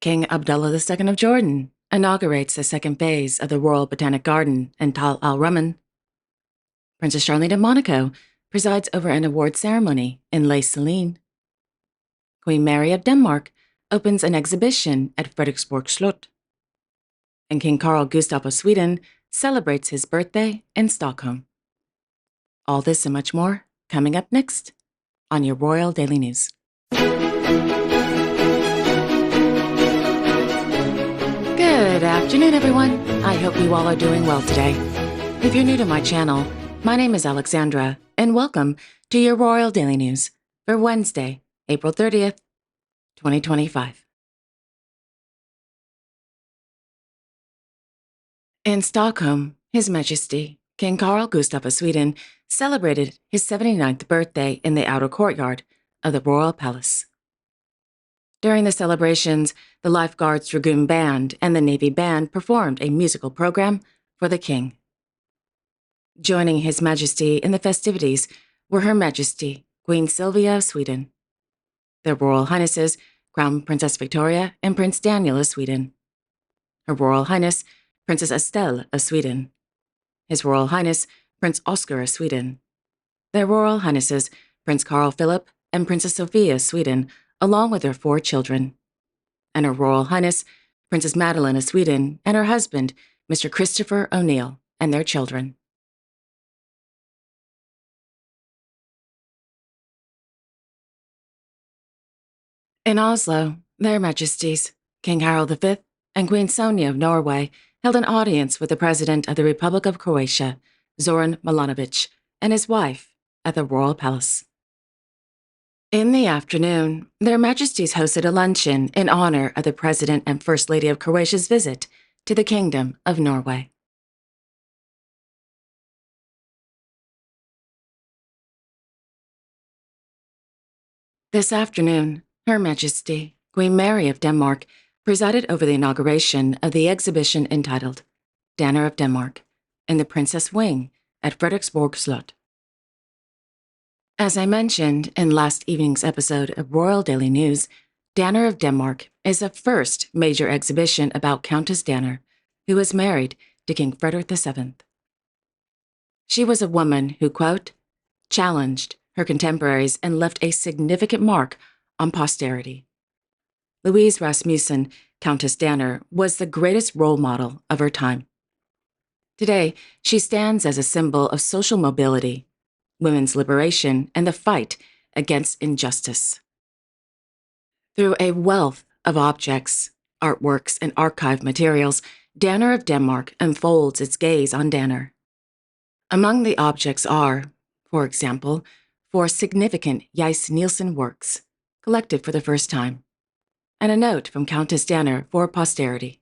King Abdullah II of Jordan inaugurates the second phase of the Royal Botanic Garden in Tal Al Raman. Princess Charlene of Monaco presides over an award ceremony in Les Salines. Queen Mary of Denmark opens an exhibition at Frederiksborg Slot. And King Carl Gustaf of Sweden celebrates his birthday in Stockholm. All this and much more coming up next on your Royal Daily News. Good afternoon, everyone. I hope you all are doing well today. If you're new to my channel, my name is Alexandra, and welcome to your Royal Daily News for Wednesday, April 30th, 2025. In Stockholm, His Majesty, King Carl Gustaf of Sweden, celebrated his 79th birthday in the outer courtyard of the Royal Palace. During the celebrations, the Lifeguards Dragoon Band and the Navy Band performed a musical program for the King. Joining His Majesty in the festivities were Her Majesty, Queen Sylvia of Sweden, their Royal Highnesses, Crown Princess Victoria and Prince Daniel of Sweden, Her Royal Highness, Princess Estelle of Sweden, His Royal Highness, Prince Oscar of Sweden, their Royal Highnesses, Prince Carl Philip and Princess Sophia of Sweden, along with their 4 children, and Her Royal Highness, Princess Madeline of Sweden, and her husband, Mr. Christopher O'Neill, and their children. In Oslo, Their Majesties, King Harald V and Queen Sonja of Norway held an audience with the President of the Republic of Croatia, Zoran Milanovic, and his wife at the Royal Palace. In the afternoon, Their Majesties hosted a luncheon in honor of the President and First Lady of Croatia's visit to the Kingdom of Norway. This afternoon, Her Majesty, Queen Mary of Denmark, presided over the inauguration of the exhibition entitled Danner of Denmark in the Princess Wing at Frederiksborg Slot. As I mentioned in last evening's episode of Royal Daily News, Danner of Denmark is the first major exhibition about Countess Danner, who was married to King Frederick VII. She was a woman who, quote, challenged her contemporaries and left a significant mark on posterity. Louise Rasmussen, Countess Danner, was the greatest role model of her time. Today, she stands as a symbol of social mobility, women's liberation, and the fight against injustice. Through a wealth of objects, artworks, and archive materials, Danner of Denmark unfolds its gaze on Danner. Among the objects are, for example, 4 significant Jais Nielsen works, collected for the first time, and a note from Countess Danner for posterity.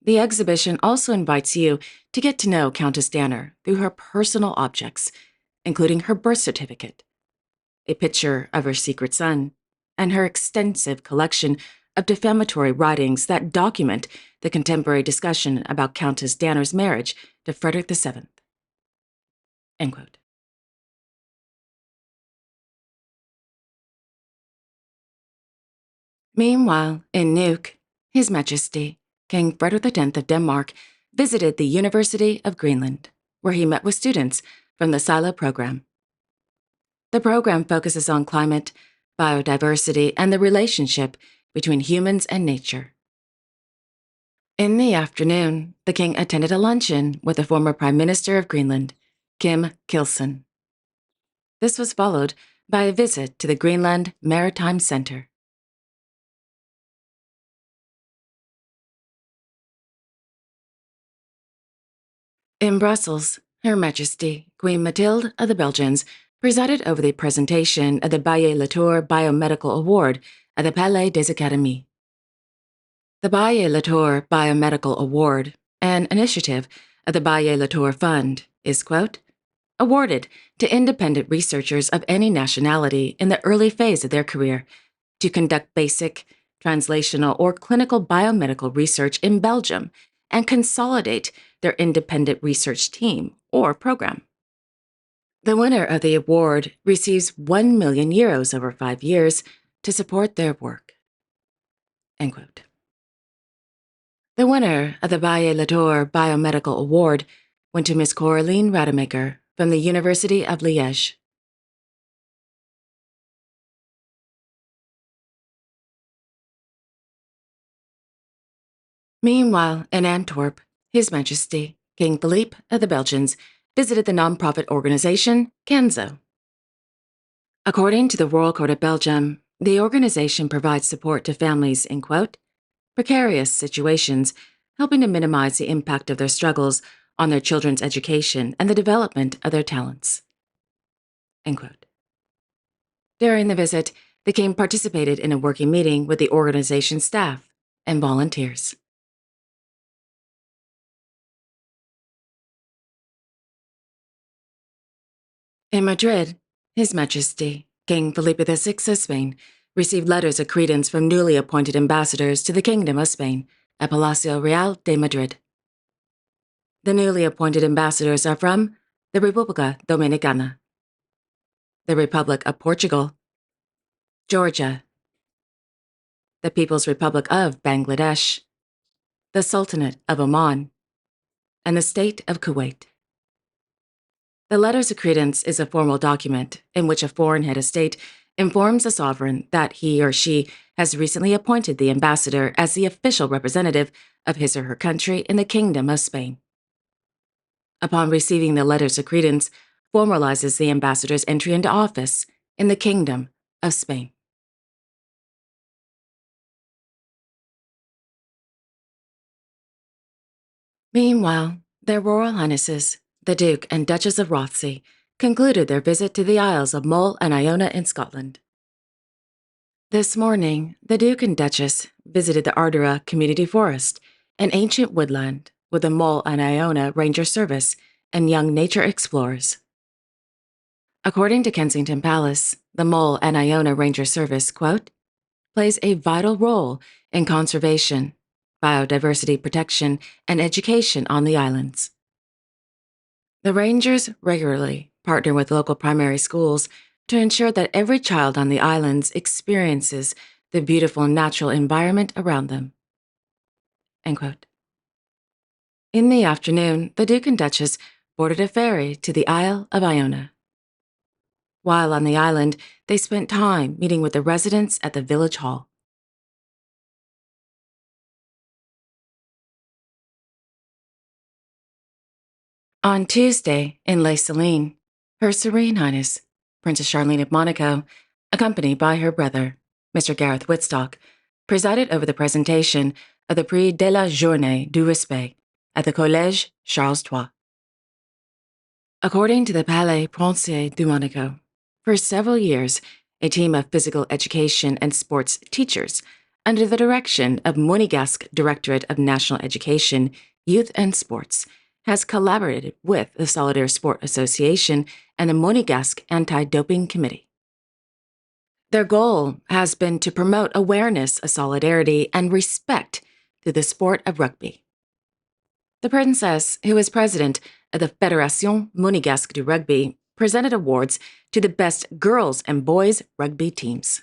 The exhibition also invites you to get to know Countess Danner through her personal objects, including her birth certificate, a picture of her secret son, and her extensive collection of defamatory writings that document the contemporary discussion about Countess Danner's marriage to Frederick VII. End quote. Meanwhile, in Nuuk, His Majesty, King Frederick X of Denmark, visited the University of Greenland, where he met with students from the Silo program. The program focuses on climate, biodiversity, and the relationship between humans and nature. In the afternoon, the king attended a luncheon with the former Prime Minister of Greenland, Kim Kilson. This was followed by a visit to the Greenland Maritime Center. In Brussels, Her Majesty, Queen Mathilde of the Belgians, presided over the presentation of the Baillet-Latour Biomedical Award at the Palais des Académies. The Baillet-Latour Biomedical Award, an initiative of the Baillet-Latour Fund, is, quote, awarded to independent researchers of any nationality in the early phase of their career to conduct basic, translational, or clinical biomedical research in Belgium and consolidate their independent research team or program. The winner of the award receives €1 million over 5 years to support their work. End quote. The winner of the Baye Latour Biomedical Award went to Miss Coraline Rademacher from the University of Liège. Meanwhile, in Antwerp, His Majesty, King Philippe of the Belgians, visited the nonprofit organization Kenzo. According to the Royal Court of Belgium, the organization provides support to families in, quote, precarious situations, helping to minimize the impact of their struggles on their children's education and the development of their talents. End quote. During the visit, the king participated in a working meeting with the organization's staff and volunteers. In Madrid, His Majesty, King Felipe VI of Spain, received letters of credence from newly appointed ambassadors to the Kingdom of Spain at Palacio Real de Madrid. The newly appointed ambassadors are from the República Dominicana, the Republic of Portugal, Georgia, the People's Republic of Bangladesh, the Sultanate of Oman, and the State of Kuwait. The letters of credence is a formal document in which a foreign head of state informs the sovereign that he or she has recently appointed the ambassador as the official representative of his or her country in the Kingdom of Spain. Upon receiving the letters of credence, formalizes the ambassador's entry into office in the Kingdom of Spain. Meanwhile, their Royal Highnesses, the Duke and Duchess of Rothesay, concluded their visit to the Isles of Mull and Iona in Scotland. This morning, the Duke and Duchess visited the Ardara Community Forest, an ancient woodland with the Mull and Iona Ranger Service and young nature explorers. According to Kensington Palace, the Mull and Iona Ranger Service, quote, plays a vital role in conservation, biodiversity protection, and education on the islands. The Rangers regularly partner with local primary schools to ensure that every child on the islands experiences the beautiful natural environment around them. End quote. In the afternoon, the Duke and Duchess boarded a ferry to the Isle of Iona. While on the island, they spent time meeting with the residents at the village hall. On Tuesday, in Les Salines, Her Serene Highness, Princess Charlene of Monaco, accompanied by her brother, Mr. Gareth Whitstock, presided over the presentation of the Prix de la Journée du Respect at the Collège Charles III. According to the Palais Princier du Monaco, for several years, a team of physical education and sports teachers, under the direction of Monégasque Directorate of National Education, Youth and Sports, has collaborated with the Solidaire Sport Association and the Monégasque Anti-Doping Committee. Their goal has been to promote awareness of solidarity and respect through the sport of rugby. The princess, who is president of the Fédération Monégasque du Rugby, presented awards to the best girls and boys rugby teams.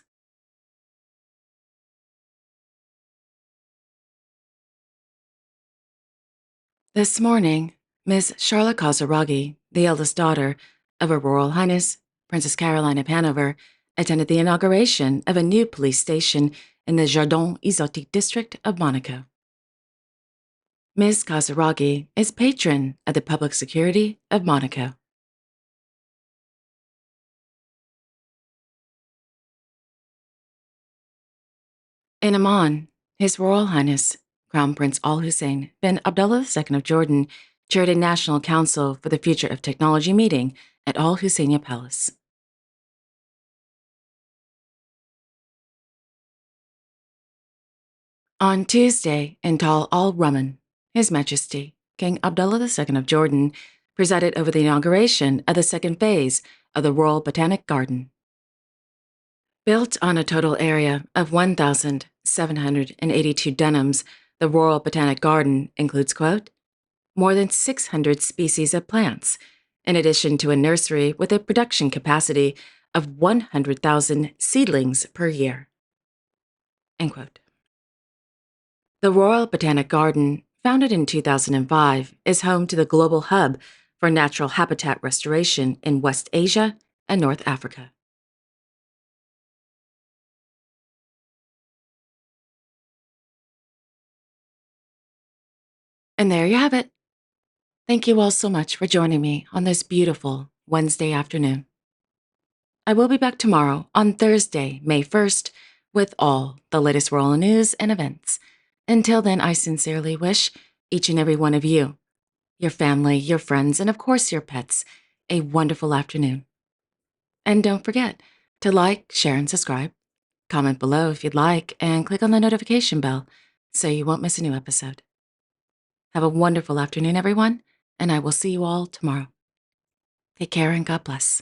This morning, Miss Charlotte Casaraghi, the eldest daughter of Her Royal Highness Princess Caroline of Hanover, attended the inauguration of a new police station in the Jardin Exotique district of Monaco. Miss Casaraghi is patron of the public security of Monaco. In Amman, His Royal Highness Crown Prince Al Hussein bin Abdullah II of Jordan chaired a National Council for the Future of Technology meeting at Al Husseiniya Palace. On Tuesday, in Tal al-Rahman, His Majesty King Abdullah II of Jordan presided over the inauguration of the second phase of the Royal Botanic Garden. Built on a total area of 1,782 dunams, the Royal Botanic Garden includes, quote, more than 600 species of plants, in addition to a nursery with a production capacity of 100,000 seedlings per year. End quote. The Royal Botanic Garden, founded in 2005, is home to the global hub for natural habitat restoration in West Asia and North Africa. And there you have it. Thank you all so much for joining me on this beautiful Wednesday afternoon. I will be back tomorrow on Thursday, May 1st, with all the latest royal news and events. Until then, I sincerely wish each and every one of you, your family, your friends, and of course your pets, a wonderful afternoon. And don't forget to like, share, and subscribe. Comment below if you'd like, and click on the notification bell so you won't miss a new episode. Have a wonderful afternoon, everyone, and I will see you all tomorrow. Take care and God bless.